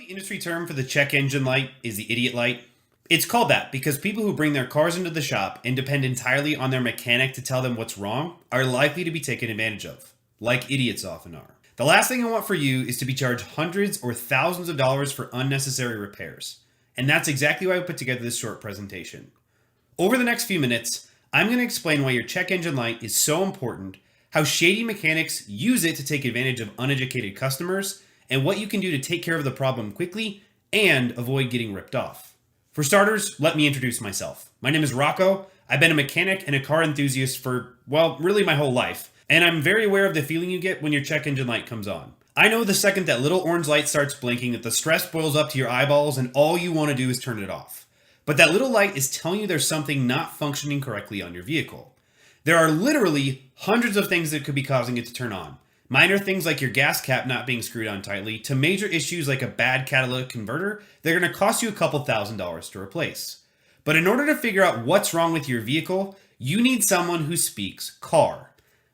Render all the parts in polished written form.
The industry term for the check engine light is the idiot light. It's called that because people who bring their cars into the shop and depend entirely on their mechanic to tell them what's wrong are likely to be taken advantage of, like idiots often are. The last thing I want for you is to be charged hundreds or thousands of dollars for unnecessary repairs. And that's exactly why I put together this short presentation. Over the next few minutes, I'm going to explain why your check engine light is so important, how shady mechanics use it to take advantage of uneducated customers, and what you can do to take care of the problem quickly and avoid getting ripped off. For starters, let me introduce myself. My name is Rocco. I've been a mechanic and a car enthusiast for, well, really my whole life, and I'm very aware of the feeling you get when your check engine light comes on. I know the second that little orange light starts blinking that the stress boils up to your eyeballs and all you want to do is turn it off. But that little light is telling you there's something not functioning correctly on your vehicle. There are literally hundreds of things that could be causing it to turn on. Minor things like your gas cap not being screwed on tightly, to major issues like a bad catalytic converter, they're going to cost you a couple $1,000s to replace. But in order to figure out what's wrong with your vehicle, you need someone who speaks car.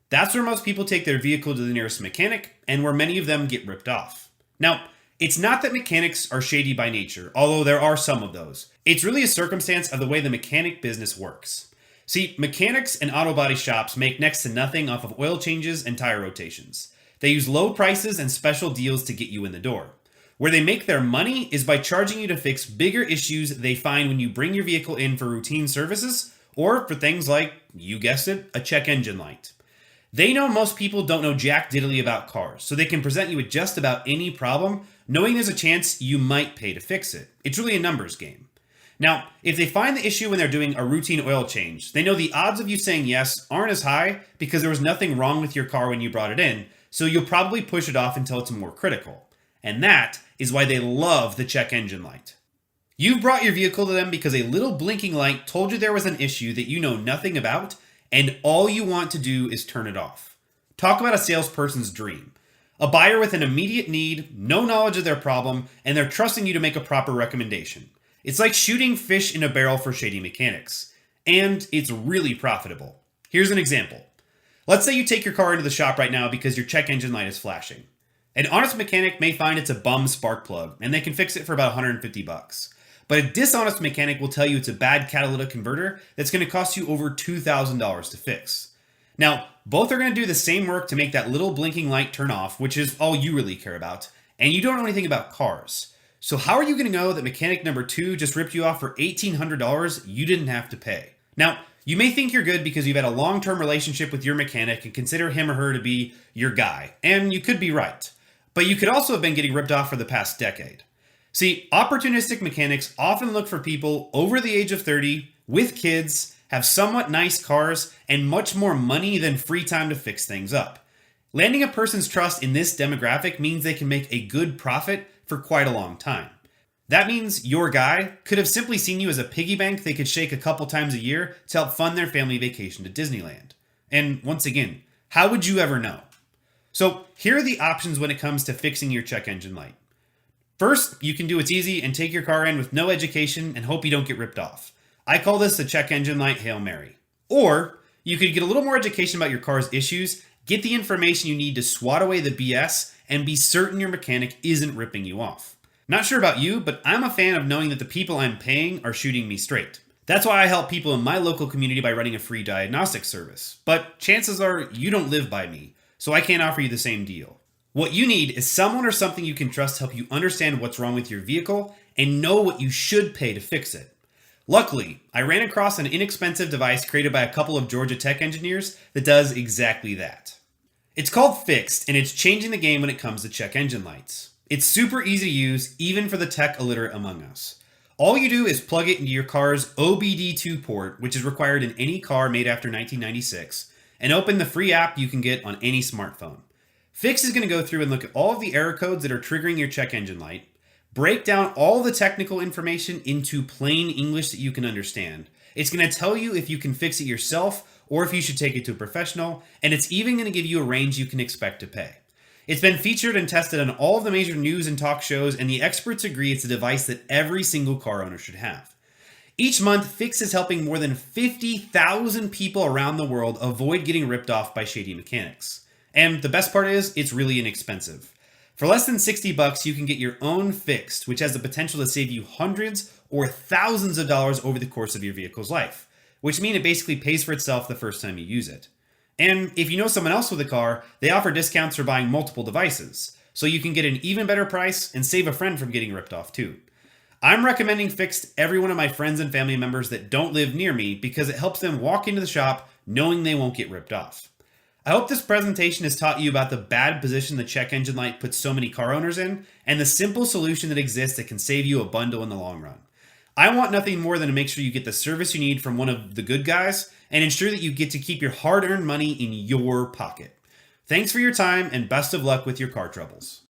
That's where most people take their vehicle to the nearest mechanic, and where many of them get ripped off. Now, it's not that mechanics are shady by nature, although there are some of those. It's really a circumstance of the way the mechanic business works. See, mechanics and auto body shops make next to nothing off of oil changes and tire rotations. They use low prices and special deals to get you in the door. Where they make their money is by charging you to fix bigger issues they find when you bring your vehicle in for routine services, or for things like, you guessed it, a check engine light. They know most people don't know jack diddly about cars, so they can present you with just about any problem, knowing there's a chance you might pay to fix it. It's really a numbers game. Now, if they find the issue when they're doing a routine oil change, they know the odds of you saying yes aren't as high because there was nothing wrong with your car when you brought it in, so you'll probably push it off until it's more critical. And that is why they love the check engine light. You've brought your vehicle to them because a little blinking light told you there was an issue that you know nothing about, and all you want to do is turn it off. Talk about a salesperson's dream. A buyer with an immediate need, no knowledge of their problem, and they're trusting you to make a proper recommendation. It's like shooting fish in a barrel for shady mechanics. And it's really profitable. Here's an example. Let's say you take your car into the shop right now because your check engine light is flashing. An honest mechanic may find it's a bum spark plug, and they can fix it for about $150. But a dishonest mechanic will tell you it's a bad catalytic converter that's going to cost you over $2,000 to fix. Now, both are going to do the same work to make that little blinking light turn off, which is all you really care about, and you don't know anything about cars. So how are you going to know that mechanic number 2 just ripped you off for $1,800 you didn't have to pay? Now, you may think you're good because you've had a long-term relationship with your mechanic and consider him or her to be your guy, and you could be right. But you could also have been getting ripped off for the past decade. See, opportunistic mechanics often look for people over the age of 30, with kids, have somewhat nice cars, and much more money than free time to fix things up. Landing a person's trust in this demographic means they can make a good profit for quite a long time. That means your guy could have simply seen you as a piggy bank they could shake a couple times a year to help fund their family vacation to Disneyland. And once again, how would you ever know? So here are the options when it comes to fixing your check engine light. First, you can do what's easy and take your car in with no education and hope you don't get ripped off. I call this the check engine light Hail Mary. Or you could get a little more education about your car's issues, get the information you need to swat away the BS, and be certain your mechanic isn't ripping you off. Not sure about you, but I'm a fan of knowing that the people I'm paying are shooting me straight. That's why I help people in my local community by running a free diagnostic service. But chances are you don't live by me, so I can't offer you the same deal. What you need is someone or something you can trust to help you understand what's wrong with your vehicle and know what you should pay to fix it. Luckily, I ran across an inexpensive device created by a couple of Georgia tech engineers that does exactly that. It's called Fixd, and it's changing the game when it comes to check engine lights. It's super easy to use, even for the tech illiterate among us. All you do is plug it into your car's OBD2 port, which is required in any car made after 1996, and open the free app you can get on any smartphone. Fixd is going to go through and look at all of the error codes that are triggering your check engine light, break down all the technical information into plain English that you can understand. It's going to tell you if you can fix it yourself or if you should take it to a professional, and it's even going to give you a range you can expect to pay. It's been featured and tested on all of the major news and talk shows, and the experts agree it's a device that every single car owner should have. Each month, Fixd is helping more than 50,000 people around the world avoid getting ripped off by shady mechanics. And the best part is, it's really inexpensive. For less than 60 bucks, you can get your own Fixd, which has the potential to save you hundreds or thousands of dollars over the course of your vehicle's life, which means it basically pays for itself the first time you use it. And if you know someone else with a car, they offer discounts for buying multiple devices, so you can get an even better price and save a friend from getting ripped off too. I'm recommending Fixd to every one of my friends and family members that don't live near me because it helps them walk into the shop knowing they won't get ripped off. I hope this presentation has taught you about the bad position the check engine light puts so many car owners in, and the simple solution that exists that can save you a bundle in the long run. I want nothing more than to make sure you get the service you need from one of the good guys and ensure that you get to keep your hard-earned money in your pocket. Thanks for your time and best of luck with your car troubles.